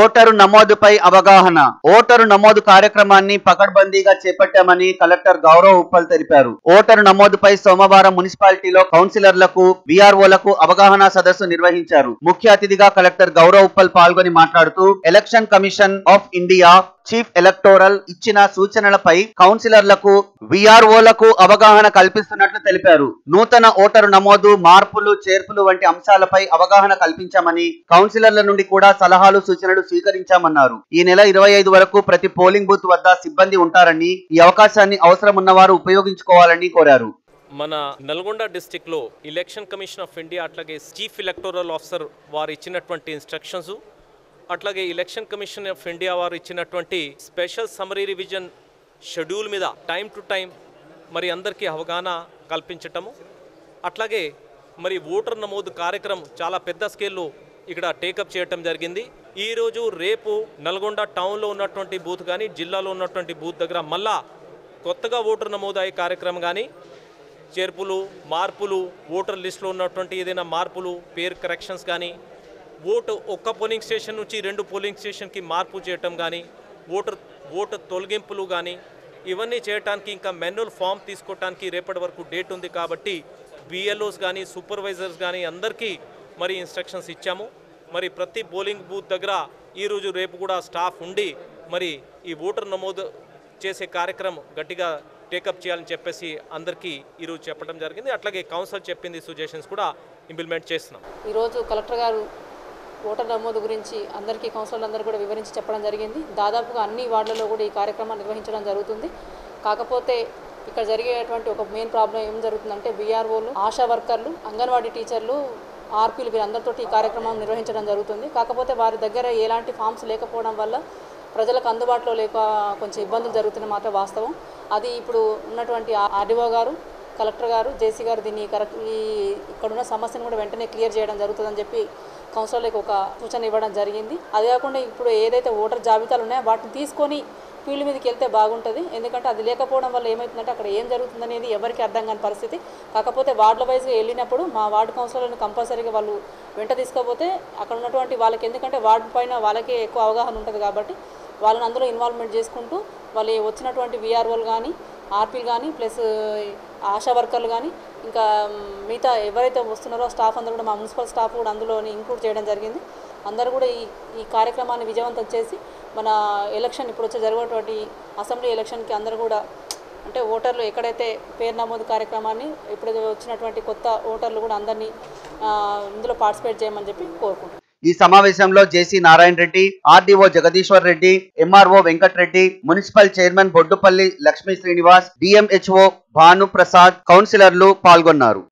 Voter నమోదుపై అవగాహన. Voter నమోదు కార్యక్రమాన్ని పకడ్బందీగా చేపట్టామని కలెక్టర్ గౌరవ్ ఉప్పల్ తెలిపారు. ఓటరు నమోదుపై సోమవారం మున్సిపాలిటీలో కౌన్సిలర్లకు, వీఆర్ఓలకు అవగాహన సదస్సు నిర్వహించారు. ముఖ్య అతిథిగా కలెక్టర్ గౌరవ్ ఉప్పల్ పాల్గొని మాట్లాడుతూ election commission of India chief electoral ఇచ్చిన సూచనలపై కౌన్సిలర్లకు, వీఆర్ఓలకు అవగాహన కల్పిస్తున్నట్లు తెలిపారు. నూతన ఓటరు నమోదు, మార్పులు, చేర్పులు వంటి అంశాలపై అవగాహన కల్పించామని, కౌన్సిలర్ల నుండి కూడా సలహాలు, సూచనలు స్వీకరించామన్నారు. ఈ నెల 25 వరకు ప్రతి పోలింగ్ బూత్ వద్ద సిబ్బంది ఉంటారని, ఈ అవకాశాన్ని అవసరం ఉన్నవారు ఉపయోగించుకోవాలని కోరారు. మన నల్గొండ డిస్టిక్ లో ఎలక్షన్ కమిషన్ ఆఫ్ ఇండియా అట్లాగే చీఫ్ ఎలక్టోరల్ ఆఫీసర్ వారు ఇచ్చినటువంటి ఇన్స్ట్రక్షన్స్, అట్లాగే ఎలక్షన్ కమిషన్ ఆఫ్ ఇండియా వారు ఇచ్చినటువంటి స్పెషల్ సమరీ రివిజన్ షెడ్యూల్ మీద టైం టు టైం మరి అందరికీ అవగాహన కల్పించటము, అట్లాగే మరి ఓటర్ నమోదు కార్యక్రమం చాలా పెద్ద స్కేల్లో ఇక్కడ టేకప్ చేయటం జరిగింది. ఈరోజు రేపు నల్గొండ టౌన్లో ఉన్నటువంటి బూత్ కానీ, జిల్లాలో ఉన్నటువంటి బూత్ దగ్గర మళ్ళా కొత్తగా ఓటర్ నమోదు అయ్యే కార్యక్రమం కానీ, చేర్పులు, మార్పులు, ఓటర్ లిస్టులో ఉన్నటువంటి ఏదైనా మార్పులు, పేరు కరెక్షన్స్ కానీ, ఒక్క పోలింగ్ స్టేషన్ నుంచి 2 పోలింగ్ స్టేషన్కి మార్పు చేయటం కానీ, ఓటు తొలగింపులు కానీ, ఇవన్నీ చేయడానికి ఇంకా మాన్యువల్ ఫామ్ తీసుకోవడానికి రేపటి వరకు డేట్ ఉంది. కాబట్టి బిఎల్ఓస్ కానీ, సూపర్వైజర్స్ కానీ అందరికీ మరి ఇన్స్ట్రక్షన్స్ ఇచ్చాము. మరి ప్రతి పోలింగ్ బూత్ దగ్గర ఈరోజు రేపు కూడా స్టాఫ్ ఉండి మరి ఈ ఓటర్ నమోదు చేసే కార్యక్రమం గట్టిగా టేకప్ చేయాలని చెప్పేసి అందరికీ ఈరోజు చెప్పడం జరిగింది. అట్లాగే కౌన్సిల్ చెప్పింది సజెషన్స్ కూడా ఇంప్లిమెంట్ చేస్తున్నాం. ఈరోజు కలెక్టర్ గారు ఓటర్ నమోదు గురించి అందరికీ కౌన్సిలర్లందరూ కూడా వివరించి చెప్పడం జరిగింది. దాదాపుగా అన్ని వార్డులలో కూడా ఈ కార్యక్రమాన్ని నిర్వహించడం జరుగుతుంది. కాకపోతే ఇక్కడ జరిగేటువంటి ఒక మెయిన్ ప్రాబ్లం ఏం జరుగుతుందంటే వీఆర్ఓలు, ఆశా వర్కర్లు, అంగన్వాడీ టీచర్లు, ఆర్పీలు వీరందరితో ఈ కార్యక్రమం నిర్వహించడం జరుగుతుంది. కాకపోతే వారి దగ్గర ఎలాంటి ఫామ్స్ లేకపోవడం వల్ల ప్రజలకు అందుబాటులో లేక కొంచెం ఇబ్బందులు జరుగుతున్న మాట వాస్తవం. అది ఇప్పుడు ఉన్నటువంటి ఆర్డీఓ గారు, కలెక్టర్ గారు, జేసీ గారు దీన్ని ఇక్కడున్న సమస్యను కూడా వెంటనే క్లియర్ చేయడం జరుగుతుందని చెప్పి కౌన్సిలర్లకు ఒక సూచన ఇవ్వడం జరిగింది. అదే కాకుండా ఇప్పుడు ఏదైతే ఓటర్ జాబితాలు ఉన్నాయో వాటిని తీసుకొని ఫీల్డ్ మీదకి వెళ్తే బాగుంటుంది. ఎందుకంటే అది లేకపోవడం వల్ల ఏమవుతుందంటే అక్కడ ఏం జరుగుతుందనేది ఎవరికి అర్థం కాని పరిస్థితి. కాకపోతే వార్డుల వైజ్గా వెళ్ళినప్పుడు మా వార్డు కౌన్సిలర్లను కంపల్సరీగా వాళ్ళు వెంట తీసుకోకపోతే అక్కడ ఉన్నటువంటి వాళ్ళకి, ఎందుకంటే వార్డు పైన వాళ్ళకే ఎక్కువ అవగాహన ఉంటుంది కాబట్టి వాళ్ళని అందులో ఇన్వాల్వ్మెంట్ చేసుకుంటూ వాళ్ళు వచ్చినటువంటి వీఆర్ఓలు కానీ, ఆర్పీలు కానీ, ప్లస్ ఆశా వర్కర్లు కానీ, ఇంకా మిగతా ఎవరైతే వస్తున్నారో స్టాఫ్ అందరూ కూడా మా మున్సిపల్ స్టాఫ్ కూడా అందులో ఇంక్లూడ్ చేయడం జరిగింది. అందరూ కూడా ఈ కార్యక్రమాన్ని విజయవంతం చేసి మన ఎలక్షన్ ఇప్పుడు వచ్చే జరిగేటువంటి అసెంబ్లీ ఎలక్షన్కి అందరూ కూడా అంటే ఓటర్లు ఎక్కడైతే పేరు నమోదు కార్యక్రమాన్ని ఇప్పుడు వచ్చినటువంటి కొత్త ఓటర్లు కూడా అందరినీ ఇందులో పార్టిసిపేట్ చేయమని చెప్పి కోరుకుంటున్నాను. ఈ సమావేశంలో JC Narayana Reddy, RDO Jagadishwar Reddy, MRO Venkatareddy, municipal chairman Boddupalli Lakshmi Srinivas, DMHO Bhanu Prasad, కౌన్సిలర్లు పాల్గొన్నారు.